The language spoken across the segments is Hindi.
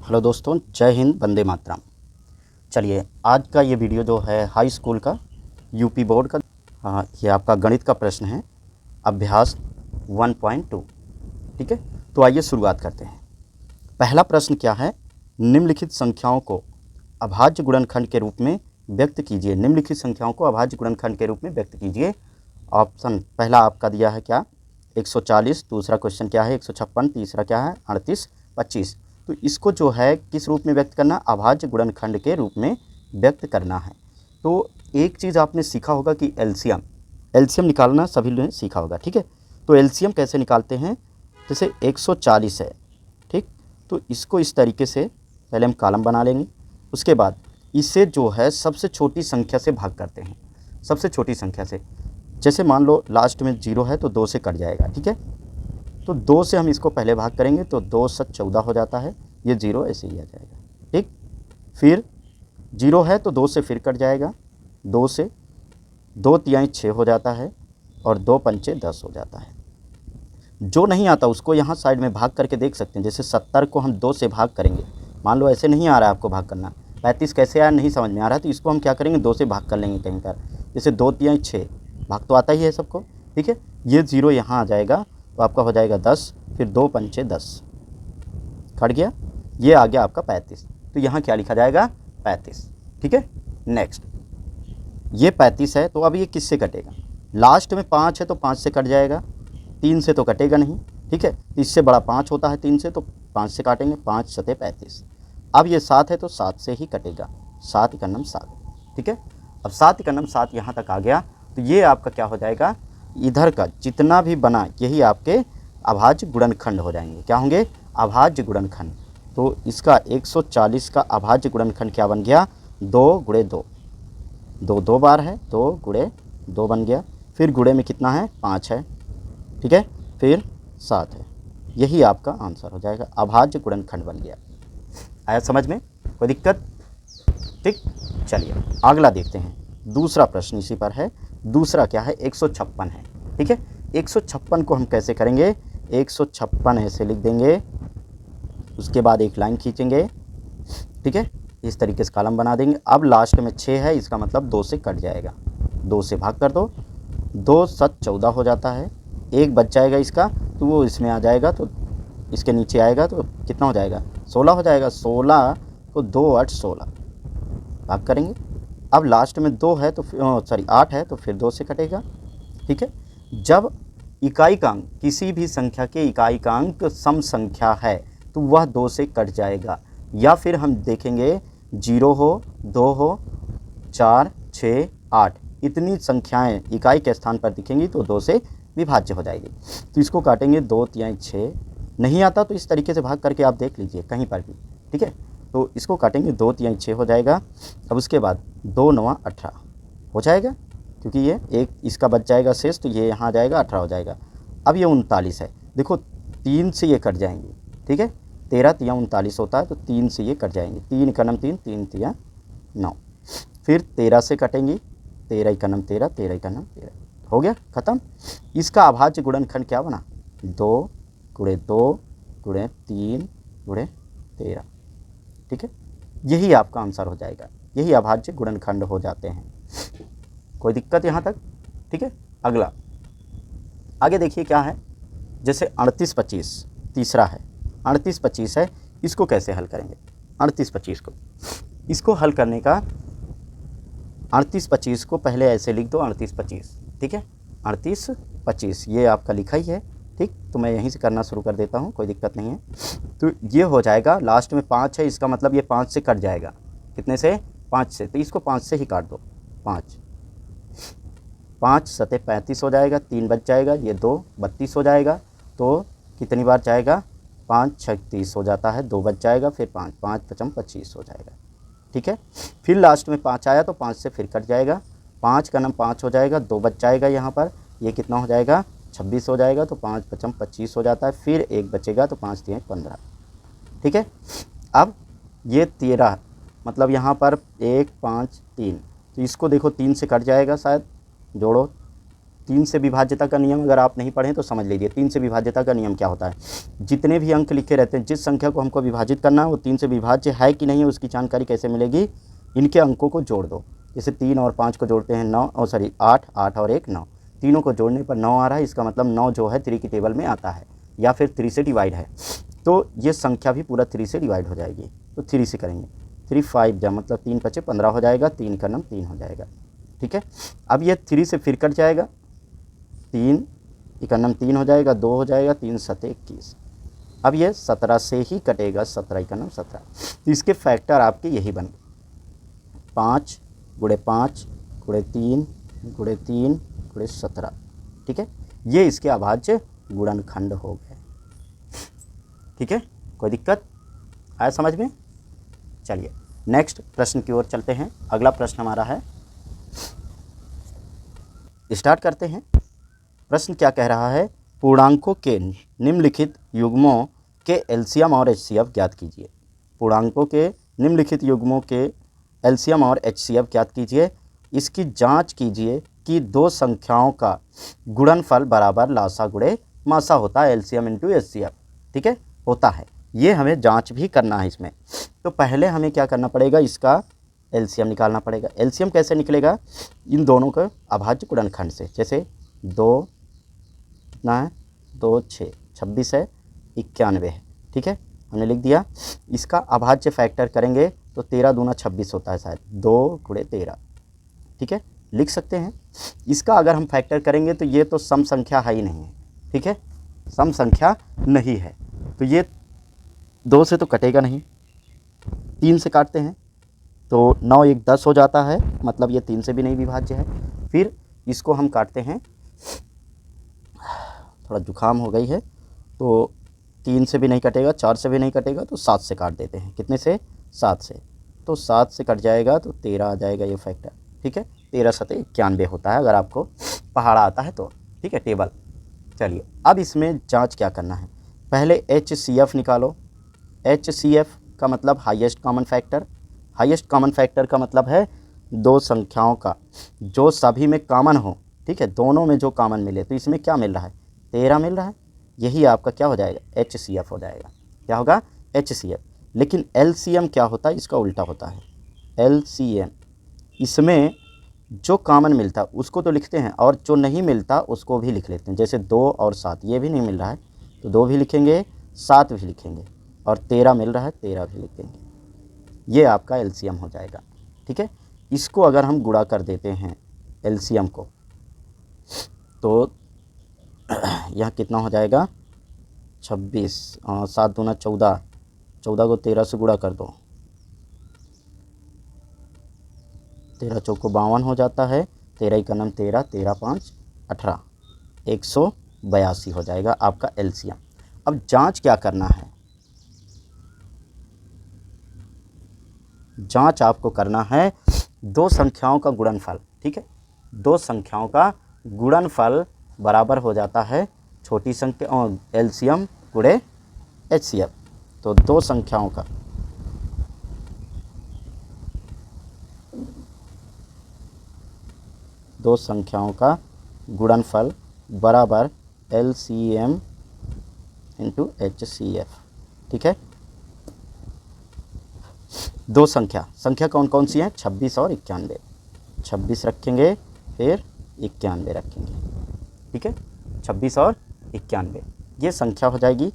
हेलो दोस्तों, जय हिंद, वंदे मातरम। चलिए, आज का ये वीडियो जो है हाई स्कूल का यूपी बोर्ड का, ये आपका गणित का प्रश्न है, अभ्यास 1.2। ठीक है, तो आइए शुरुआत करते हैं। पहला प्रश्न क्या है? निम्नलिखित संख्याओं को अभाज्य गुणनखंड के रूप में व्यक्त कीजिए। निम्नलिखित संख्याओं को अभाज्य गुणनखंड के रूप में व्यक्त कीजिए। ऑप्शन पहला आपका दिया है क्या? 140। दूसरा क्वेश्चन क्या है? 156। तीसरा क्या है? 38, 25। तो इसको जो है किस रूप में व्यक्त करना? अभाज्य गुणनखंड के रूप में व्यक्त करना है। तो एक चीज़ आपने सीखा होगा कि एलसीएम निकालना सभी ने सीखा होगा। ठीक है, तो एलसीएम कैसे निकालते हैं? जैसे 140 है, ठीक, तो इसको इस तरीके से पहले हम कॉलम बना लेंगे। उसके बाद इसे जो है सबसे छोटी संख्या से भाग करते हैं, सबसे छोटी संख्या से। जैसे मान लो लास्ट में 0 है तो 2 से कट जाएगा। ठीक है, तो 2 से हम इसको पहले भाग करेंगे तो 2 7 14 हो जाता है, ये 0 ऐसे ही आ जाएगा। ठीक, फिर 0 है तो 2 से फिर कट जाएगा, 2 से 2 तिहाई 6 हो जाता है और 2 पंचे 10 हो जाता है। जो नहीं आता उसको यहाँ साइड में भाग करके देख सकते हैं। जैसे 70 को हम 2 से भाग करेंगे, मान लो ऐसे नहीं आ रहा है आपको भाग करना, 35 कैसे आया नहीं समझ में आ रहा है, तो इसको हम क्या करेंगे? 2 से भाग कर लेंगे कहीं पर। जैसे 2 तिहाई 6, भाग तो आता ही है सबको। ठीक है, ये 0 यहाँ आ जाएगा तो आपका हो जाएगा 10, फिर 2 पंचे 10 कट गया, ये आ गया आपका 35। तो यहाँ क्या लिखा जाएगा? 35। ठीक है, नेक्स्ट ये 35 है तो अब ये किससे कटेगा? लास्ट में 5 है तो 5 से कट जाएगा, 3 से तो कटेगा नहीं। ठीक है, इससे बड़ा 5 होता है 3 से, तो 5 से काटेंगे, 5 सते 35। अब ये 7 है तो 7 से ही कटेगा, 7 एकन्नम 7। ठीक है, अब 7 एकन्नम 7 यहाँ तक आ गया तो ये आपका क्या हो जाएगा? इधर का जितना भी बना यही आपके अभाज्य गुणनखंड हो जाएंगे। क्या होंगे? अभाज्य गुणनखंड। तो इसका 140 का अभाज्य गुणनखंड क्या बन गया? 2 गुणे 2, 2 2 बार है, 2 गुणे 2 बन गया। फिर गुणे में कितना है? 5 है। ठीक है, फिर 7 है। यही आपका आंसर हो जाएगा, अभाज्य गुणनखंड बन गया। आया समझ में? कोई दिक्कत? ठीक, चलिए अगला देखते हैं। दूसरा प्रश्न इसी पर है। दूसरा क्या है? 156 है। ठीक है, 156 को हम कैसे करेंगे? 156 ऐसे लिख देंगे, उसके बाद एक लाइन खींचेंगे। ठीक है, इस तरीके से कॉलम बना देंगे। अब लास्ट में 6 है, इसका मतलब 2 से कट जाएगा, 2 से भाग कर दो, 2 7 14 हो जाता है, एक बच जाएगा इसका तो वो इसमें आ जाएगा, तो इसके नीचे आएगा तो कितना हो जाएगा? 16 हो जाएगा। 16 को 2 8 16 भाग करेंगे। अब लास्ट में 2 है तो 8 है तो फिर 2 से कटेगा। ठीक है, जब इकाईकांक किसी भी संख्या के इकाईकांक सम संख्या है तो वह 2 से कट जाएगा। या फिर हम देखेंगे 0 हो, 2 हो, 4 6 8 इतनी संख्याएं इकाई के स्थान पर दिखेंगी तो 2 से विभाज्य हो जाएगी। तो इसको काटेंगे, 2 तिहाई 6, नहीं आता तो इस तरीके से भाग करके आप देख लीजिए कहीं पर भी। ठीक है, तो इसको काटेंगे, 2 तिहाई 6 हो जाएगा। अब उसके बाद 2 9 18 हो जाएगा, क्योंकि ये एक इसका बच जाएगा शेष, तो ये यहाँ आ जाएगा, 18 हो जाएगा। अब ये 39 है, देखो 3 से ये कट जाएंगे। ठीक है, 13 तिया 39 होता है तो 3 से ये कट जाएंगे, 3 एकन्नम 3, 3 तिया 9। फिर 13 से कटेंगी, 13 एकन्नम 13, 13 एकन्नम 13, हो गया ख़त्म। इसका अभाज्य गुणनखंड क्या बना? 2 गुणे 2 गुणे 3 गुणे 13। ठीक है, यही आपका आंसर हो जाएगा, यही अभाज्य गुणनखंड हो जाते हैं। कोई दिक्कत यहाँ तक? ठीक है, अगला आगे देखिए क्या है। जैसे 38 25 तीसरा है, 38 25 है, इसको कैसे हल करेंगे? 38 25 को, इसको हल करने का 38 25 को पहले ऐसे लिख दो, 38 25। ठीक है, 38 25 ये आपका लिखा ही है। ठीक, तो मैं यहीं से करना शुरू कर देता हूँ, कोई दिक्कत नहीं है। तो ये हो जाएगा, लास्ट में 5 है, इसका मतलब ये 5 से कट जाएगा। कितने से? 5 से, तो इसको 5 से ही काट दो। 5 सते 35 हो जाएगा, 3 बच जाएगा, ये 2 32 हो जाएगा। तो कितनी बार जाएगा? 5 36 हो जाता है, 2 बच जाएगा, फिर 5 5 पचम 25 हो जाएगा। ठीक है, फिर लास्ट में 5 आया तो 5 से फिर कट जाएगा, 5 का नाम 5 हो जाएगा, 2 बच जाएगा यहाँ पर, ये कितना हो जाएगा? 26 हो जाएगा, तो 5 पचम 25 हो जाता है, फिर 1 बचेगा तो 5 तिहाई 15। ठीक है, अब ये 13 मतलब यहाँ पर 1 5 3, तो इसको देखो 3 से कट जाएगा शायद, जोड़ो तीन से विभाज्यता का नियम अगर आप नहीं पढ़ें तो समझ लीजिए। तीन से विभाज्यता का नियम क्या होता है, जितने भी अंक लिखे रहते हैं, जिस संख्या को हमको विभाजित करना है वो तीन से विभाज्य है कि नहीं है उसकी जानकारी कैसे मिलेगी, इनके अंकों को जोड़ दो। जैसे 3 और 5 को जोड़ते हैं 9, और सॉरी 8, 8 और 1 9, तीनों को जोड़ने पर 9 आ रहा है, इसका मतलब 9 जो है 3 की टेबल में आता है या फिर 3 से डिवाइड है, तो ये संख्या भी पूरा 3 से डिवाइड हो जाएगी। तो 3 से करेंगे, 3 5 जा मतलब 3 5 15 हो जाएगा, 3 का नाम 3 हो जाएगा। ठीक है, अब ये 3 से फिर कट जाएगा, 3 इकन्नम 3 हो जाएगा, 2 हो जाएगा, 3 7 21। अब ये 17 से ही कटेगा, 17 इकन्नम 17। तो इसके फैक्टर आपके यही बन गए, 5 गुणे 5 गुणे 3 गुणे 3 गुणे 17। ठीक है, ये इसके अभाज्य गुणनखंड हो गए। ठीक है, कोई दिक्कत आया समझ में? चलिए नेक्स्ट प्रश्न की ओर चलते हैं। अगला प्रश्न हमारा है, स्टार्ट करते हैं। प्रश्न क्या कह रहा है, पूर्णांकों के निम्नलिखित युग्मों के एलसीएम और एचसीएफ ज्ञात कीजिए। पूर्णांकों के निम्नलिखित युग्मों के एलसीएम और एचसीएफ ज्ञात कीजिए। इसकी जांच कीजिए कि दो संख्याओं का गुणनफल बराबर लासा गुणे मासा होता है, एलसीएम इंटू एचसीएफ। ठीक है, होता है, ये हमें जांच भी करना है इसमें। तो पहले हमें क्या करना पड़ेगा, इसका एलसीएम निकालना पड़ेगा। एलसीएम कैसे निकलेगा, इन दोनों का अभाज्य गुणनखंड से। जैसे 2 कितना है, 2 6 26 है, 91 है। ठीक है, हमने लिख दिया। इसका अभाज्य फैक्टर करेंगे तो 13 दूना 26 होता है शायद, 2 गुणे 13। ठीक है, लिख सकते हैं। इसका अगर हम फैक्टर करेंगे तो ये तो सम संख्या है ही नहीं है। ठीक है, सम संख्या नहीं है, तो ये 2 से तो कटेगा नहीं, 3 से काटते हैं तो 9 1 10 हो जाता है, मतलब ये 3 से भी नहीं विभाज्य है। फिर इसको हम काटते हैं, थोड़ा जुकाम हो गई है, तो 3 से भी नहीं कटेगा, 4 से भी नहीं कटेगा, तो 7 से काट देते हैं। कितने से, 7 से, तो 7 से कट जाएगा तो 13 आ जाएगा ये फैक्टर। ठीक है, 13 7 91 होता है अगर आपको पहाड़ा आता है तो। ठीक है, टेबल। चलिए अब इसमें जांच क्या करना है, पहले HCF निकालो। HCF का मतलब highest common factor. Highest common factor का मतलब है दो संख्याओं का जो सभी में कॉमन हो। ठीक है, दोनों में जो कॉमन मिले, तो इसमें क्या मिल रहा है, 13 मिल रहा है, यही आपका क्या हो जाएगा, HCF हो जाएगा। क्या होगा, HCF। लेकिन LCM क्या होता है, इसका उल्टा होता है। LCM, इसमें जो कॉमन मिलता है उसको तो लिखते हैं और जो नहीं मिलता उसको भी लिख लेते हैं। जैसे 2 और 7, ये भी नहीं मिल रहा है तो 2 भी लिखेंगे, 7 भी लिखेंगे, और 13 मिल रहा है, 13 भी लिखेंगे। ये आपका एलसीएम हो जाएगा। ठीक है, इसको अगर हम गुणा कर देते हैं एलसीएम को, तो यह कितना हो जाएगा, 26, 7 दूना 14, 14 को 13 से गुणा कर दो, 13 चौको 52 हो जाता है, 13 का नाम 13, 13 5 18, 182 हो जाएगा आपका एलसीएम। अब जांच क्या करना है, जांच आपको करना है दो संख्याओं का गुणनफल। ठीक है, दो संख्याओं का गुणनफल बराबर हो जाता है छोटी संख्या एलसीएम गुणे एचसीएफ। तो दो संख्याओं का गुणनफल बराबर एलसीएम इंटू एचसीएफ। ठीक है, दो संख्या कौन कौन सी हैं, 26 और 91। 26 रखेंगे, फिर 91 रखेंगे। ठीक है, 26 और 91 ये संख्या हो जाएगी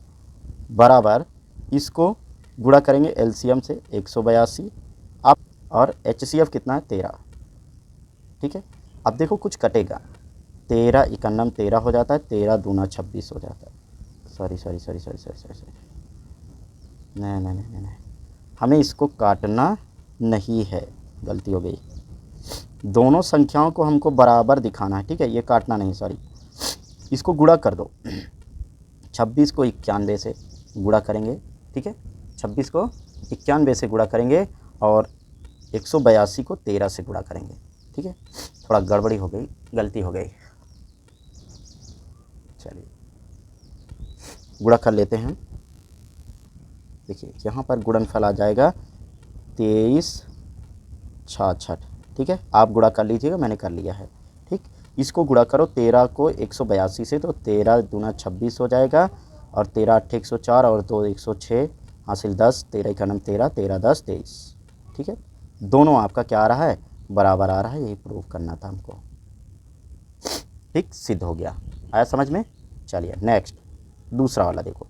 बराबर, इसको गुणा करेंगे एलसीएम से 182, अब और एचसीएफ कितना है, 13। ठीक है, अब देखो कुछ कटेगा, 13 इकन्नम 13 हो जाता है, 13 दूना 26 हो जाता है। सॉरी नहीं, हमें इसको काटना नहीं है, गलती हो गई। दोनों संख्याओं को हमको बराबर दिखाना है। ठीक है, ये काटना नहीं, सॉरी, इसको गुणा कर दो। 26 को 91 से गुणा करेंगे। ठीक है, 26 को 91 से गुणा करेंगे और 182 को 13 से गुणा करेंगे। ठीक है, थोड़ा गड़बड़ी हो गई, गलती हो गई। चलिए गुणा कर लेते हैं। देखिए यहाँ पर गुणनफल आ जाएगा 23 66। ठीक है, आप गुणा कर लीजिएगा, मैंने कर लिया है। ठीक, इसको गुणा करो 13 को 182 से, तो 13 दूना 26 हो जाएगा, और 13 8 104 और 2 106, हासिल 10, 13 का 13, 13 10 23। ठीक है, दोनों आपका क्या आ रहा है, बराबर आ रहा है, यही प्रूव करना था हमको। ठीक, सिद्ध हो गया। आया समझ में? चलिए नेक्स्ट दूसरा वाला देखो।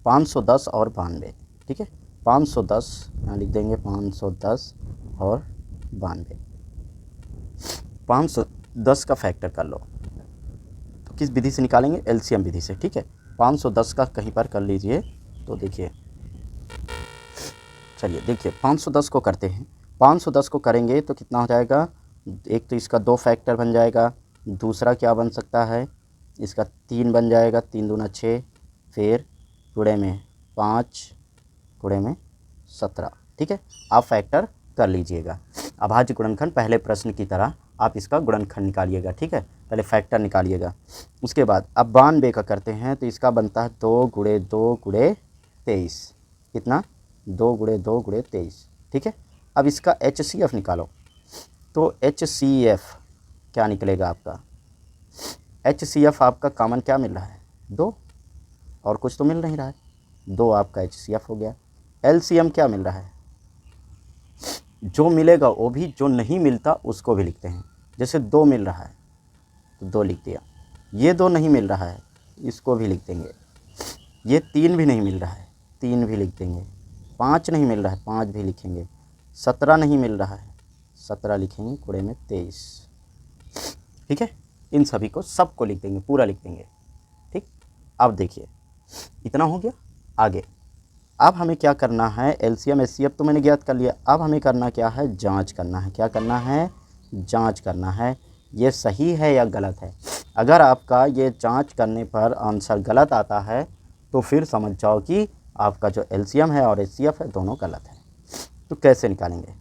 पाँच सौ दस और 92। ठीक है, 510 यहाँ लिख देंगे, 510 और 92। 510 का फैक्टर कर लो, तो किस विधि से निकालेंगे, एलसीएम विधि से। ठीक है, 510 का कहीं पर कर लीजिए, तो देखिए, चलिए देखिए 510 को करते हैं। 510 को करेंगे तो कितना हो जाएगा, एक तो इसका 2 फैक्टर बन जाएगा, दूसरा क्या बन सकता है, इसका 3 बन जाएगा, 3 दूना 6, फिर गुणे में 5, गुणे में 17। ठीक है, आप फैक्टर कर लीजिएगा। अभाज्य गुणनखंड पहले प्रश्न की तरह आप इसका गुणनखंड निकालिएगा। ठीक है, पहले फैक्टर निकालिएगा, उसके बाद अब 92 का करते हैं, तो इसका बनता है 2 गुणे 2 गुणे 23। कितना, 2 गुणे 2 गुणे 23। ठीक है, अब इसका HCF निकालो, तो HCF क्या निकलेगा आपका, HCF आपका कॉमन क्या मिल रहा है, 2, और कुछ तो मिल नहीं रहा है, 2 आपका HCF हो गया। LCM क्या मिल रहा है, जो मिलेगा वो भी, जो नहीं मिलता उसको भी लिखते हैं। जैसे 2 मिल रहा है तो 2 लिख दिया, ये 2 नहीं मिल रहा है, इसको भी लिख देंगे। ये 3 भी नहीं मिल रहा है, 3 भी लिख देंगे। 5 नहीं मिल रहा है, 5 भी लिखेंगे। 17 नहीं मिल रहा है, 17 लिखेंगे, गुणे में 23। ठीक है, इन सभी को सबको लिख देंगे, पूरा लिख देंगे। ठीक, अब देखिए इतना हो गया। आगे अब हमें क्या करना है, एलसीएम एचसीएफ तो मैंने ज्ञात कर लिया, अब हमें करना क्या है, जांच करना है। क्या करना है, जांच करना है, ये सही है या गलत है। अगर आपका ये जांच करने पर आंसर गलत आता है तो फिर समझ जाओ कि आपका जो एलसीएम है और एचसीएफ है दोनों गलत है। तो कैसे निकालेंगे,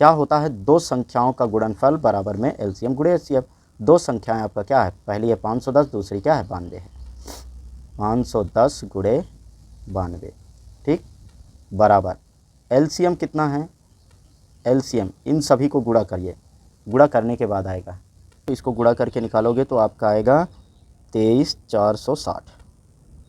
क्या होता है, दो संख्याओं का गुणनफल बराबर में एलसीएम गुणे एचसीएफ। दो संख्याएं आपका क्या है, पहली है 510, दूसरी क्या है, 92 है। 510 गुणे 92, ठीक, बराबर एलसीएम कितना है, एलसीएम इन सभी को गुणा करिए, गुणा करने के बाद आएगा, तो इसको गुणा करके निकालोगे तो आपका आएगा 23460।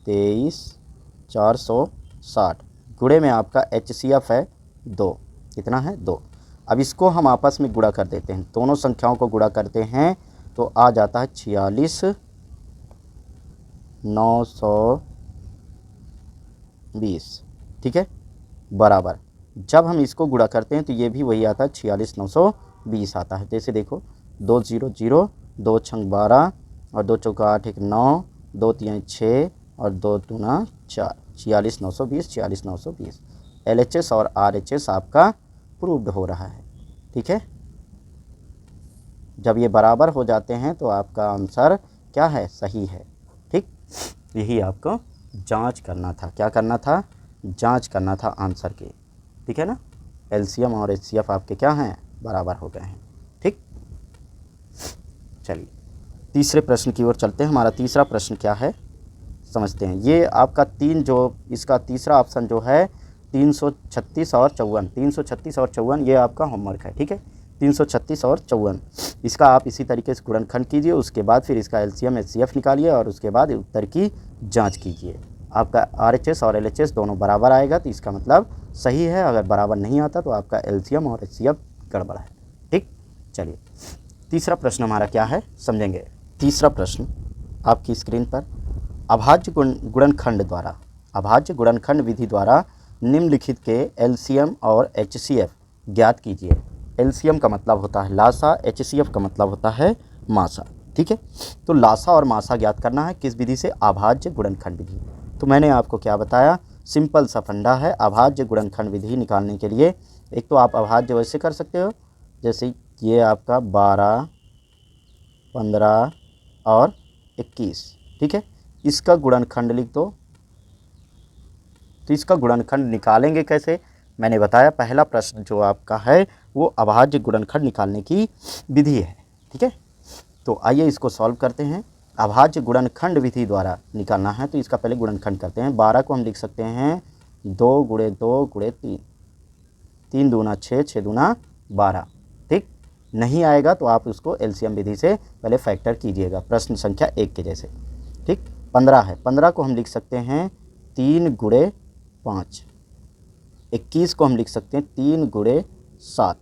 23460 गुणे में आपका HCF है 2, कितना है 2। अब इसको हम आपस में गुणा कर देते हैं, दोनों संख्याओं को गुणा करते हैं तो आ जाता है 46920। ठीक है, बराबर जब हम इसको गुणा करते हैं तो ये भी वही आता है, 46920 आता है। जैसे देखो 2 0 0, 2 छंग 12 और 2 चौका 8 1 9, 2 3 6 और 2 दूना 4, 46920, 46920। LHS और RHS आपका प्रूव्ड हो रहा है। ठीक है, जब ये बराबर हो जाते हैं तो आपका आंसर क्या है, सही है। ठीक, यही आपको जांच करना था। क्या करना था, जांच करना था आंसर की। ठीक है ना, एलसीएम और एचसीएफ आपके क्या हैं, बराबर हो गए हैं। ठीक, चलिए तीसरे प्रश्न की ओर चलते हैं। हमारा तीसरा प्रश्न क्या है समझते हैं। ये आपका इसका तीसरा ऑप्शन जो है 336 और 54, 336 और 54 ये आपका होमवर्क है। ठीक है, 336 और 54 इसका आप इसी तरीके से गुणनखंड कीजिए, उसके बाद फिर इसका एलसीएम एचसीएफ निकालिए और उसके बाद उत्तर की जांच कीजिए। आपका आरएचएस और एलएचएस दोनों बराबर आएगा तो इसका मतलब सही है, अगर बराबर नहीं आता तो आपका एलसीएम और एचसीएफ गड़बड़ है। ठीक, चलिए तीसरा प्रश्न हमारा क्या है समझेंगे। तीसरा प्रश्न आपकी स्क्रीन पर, अभाज्य गुणनखंड विधि द्वारा निम्नलिखित के एलसीएम और एचसीएफ ज्ञात कीजिए। एलसीएम का मतलब होता है लासा, एचसीएफ का मतलब होता है मासा। ठीक है, तो लासा और मासा ज्ञात करना है किस विधि से, अभाज्य गुणनखंड विधि। तो मैंने आपको क्या बताया, सिंपल सा फंडा है अभाज्य गुणनखंड विधि निकालने के लिए। एक तो आप अभाज्य वैसे कर सकते हो, जैसे ये आपका 12, 15 और 21। ठीक है, इसका गुणनखंड लिख दो। तो इसका गुणनखंड निकालेंगे कैसे, मैंने बताया पहला प्रश्न जो आपका है वो अभाज्य गुणनखंड निकालने की विधि है। ठीक है, तो आइए इसको सॉल्व करते हैं। अभाज्य गुणनखंड विधि द्वारा निकालना है तो इसका पहले गुणनखंड करते हैं। 12 को हम लिख सकते हैं 2 गुणे 2 गुणे 3, 3 दूना 6, 6 दूना 12। ठीक, नहीं आएगा तो आप उसको एलसीएम विधि से पहले फैक्टर कीजिएगा, प्रश्न संख्या 1 के जैसे। ठीक, 15 है, 15 को हम लिख सकते हैं 3 गुणे 5। 21 को हम लिख सकते हैं 3 गुणे 7।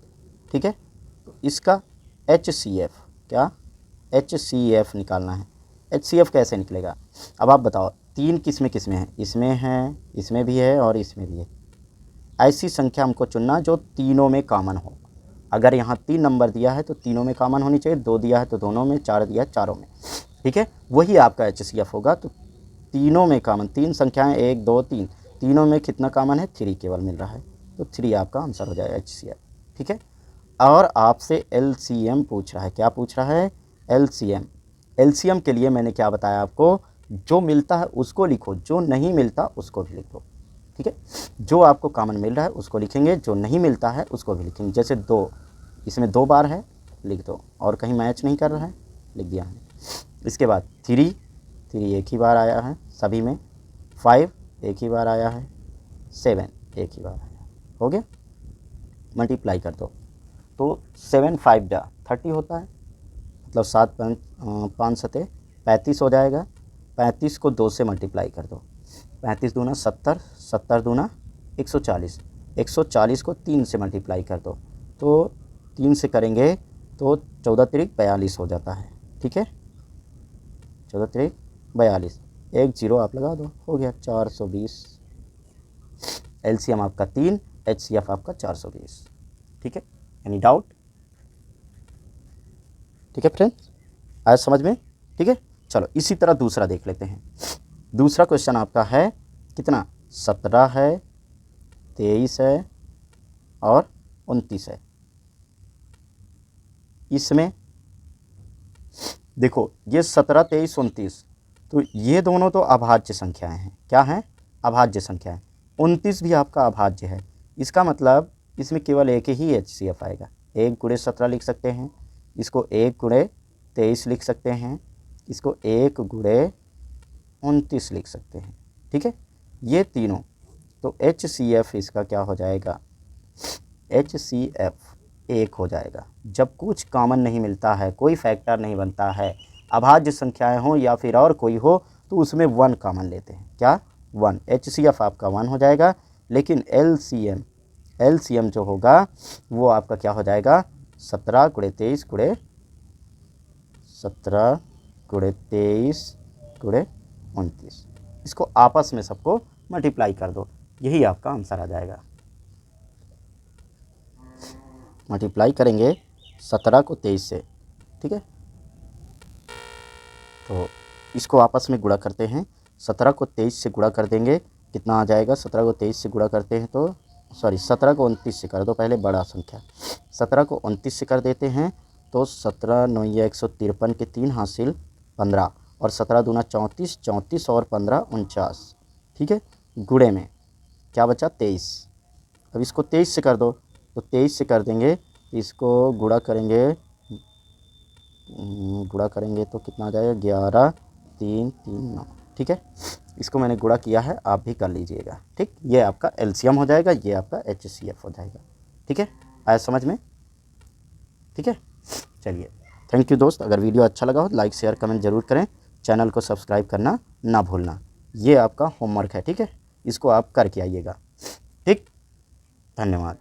ठीक है, तो इसका HCF, क्या HCF निकालना है। HCF कैसे निकलेगा, अब आप बताओ। 3 किस में है, इसमें है, इसमें भी है और इसमें भी है। ऐसी संख्या हमको चुनना जो तीनों में कॉमन हो। अगर यहाँ 3 नंबर दिया है तो तीनों में कॉमन होनी चाहिए, 2 दिया है तो दोनों में, 4 दिया है चारों में। ठीक है, वही आपका HCF होगा। तो तीनों में कॉमन, 3 संख्याएं 1 2 3, तीनों में कितना कॉमन है, 3 केवल मिल रहा है, तो 3 आपका आंसर हो जाएगा HCF। ठीक है, और आपसे LCM पूछ रहा है। क्या पूछ रहा है, LCM। LCM के लिए मैंने क्या बताया आपको, जो मिलता है उसको लिखो, जो नहीं मिलता उसको भी लिख दो। ठीक है, जो आपको कॉमन मिल रहा है उसको लिखेंगे, जो नहीं मिलता है उसको भी लिखेंगे। जैसे 2, इसमें 2 बार है, लिख दो, और कहीं मैच नहीं कर रहा है, लिख दिया है। इसके बाद 3 एक ही बार आया है सभी में, 5 एक ही बार आया है, 7 एक ही बार आया, हो गया। मल्टीप्लाई कर दो तो 7 5 30 होता है, मतलब 7 5 7 35 हो जाएगा। 35 को 2 से मल्टीप्लाई कर दो, 35 दूना 70, 70 दूना 140, 140 को 3 से मल्टीप्लाई कर दो, तो 3 से करेंगे तो 14 तिरिक 42 हो जाता है। ठीक है, 14 तिरिक 42, 1 0 आप लगा दो, हो गया 420। LCM आपका 3, HCF आपका 420। ठीक है, एनी डाउट। ठीक है फ्रेंड्स, आज समझ में। ठीक है, चलो इसी तरह दूसरा देख लेते हैं। दूसरा क्वेश्चन आपका है कितना, 17 है, 23 है और 29 है। इसमें देखो ये 17 23 29, तो ये दोनों तो अभाज्य संख्याएं हैं। क्या हैं, अभाज्य संख्याएं। 29 भी आपका अभाज्य है, इसका मतलब इसमें केवल एक ही HCF आएगा। 1 गुणे 17 लिख सकते हैं, इसको 1 गुणे 23 लिख सकते हैं, इसको 1 गुणे 29 लिख सकते हैं। ठीक है, ये तीनों, तो HCF इसका क्या हो जाएगा, HCF 1 हो जाएगा। जब कुछ कॉमन नहीं मिलता है, कोई फैक्टर नहीं बनता है, अभाज्य संख्याएं हो या फिर और कोई हो, तो उसमें 1 कॉमन लेते हैं। क्या, 1, HCF आपका 1 हो जाएगा। लेकिन LCM जो होगा वो आपका क्या हो जाएगा, 17 गुणे 23 गुणे 17 गुणे 23 गुणे 29। इसको आपस में सबको मल्टीप्लाई कर दो, यही आपका आंसर आ जाएगा। मल्टीप्लाई करेंगे 17 को 23 से। ठीक है, तो इसको आपस में गुणा करते हैं। 17 को 23 से गुणा कर देंगे, कितना आ जाएगा, 17 को 23 से गुणा करते हैं तो 17 को 29 से कर दो, पहले बड़ा संख्या। 17 को 29 से कर देते हैं तो 17 9 153 के 3 हासिल 15, और 17 दूना 34, 34 और 15 49। ठीक है, गुणे में क्या बचा, 23। अब इसको 23 से कर दो, तो 23 से कर देंगे, इसको गुणा करेंगे तो कितना आ जाएगा, 11 3 3 9। ठीक है, इसको मैंने गुणा किया है, आप भी कर लीजिएगा। ठीक, ये आपका LCM हो जाएगा, ये आपका HCF हो जाएगा। ठीक है, आया समझ में। ठीक है, चलिए थैंक यू दोस्त। अगर वीडियो अच्छा लगा हो तो लाइक शेयर कमेंट ज़रूर करें, चैनल को सब्सक्राइब करना ना भूलना। ये आपका होमवर्क है, ठीक है, इसको आप करके आइएगा। ठीक, धन्यवाद।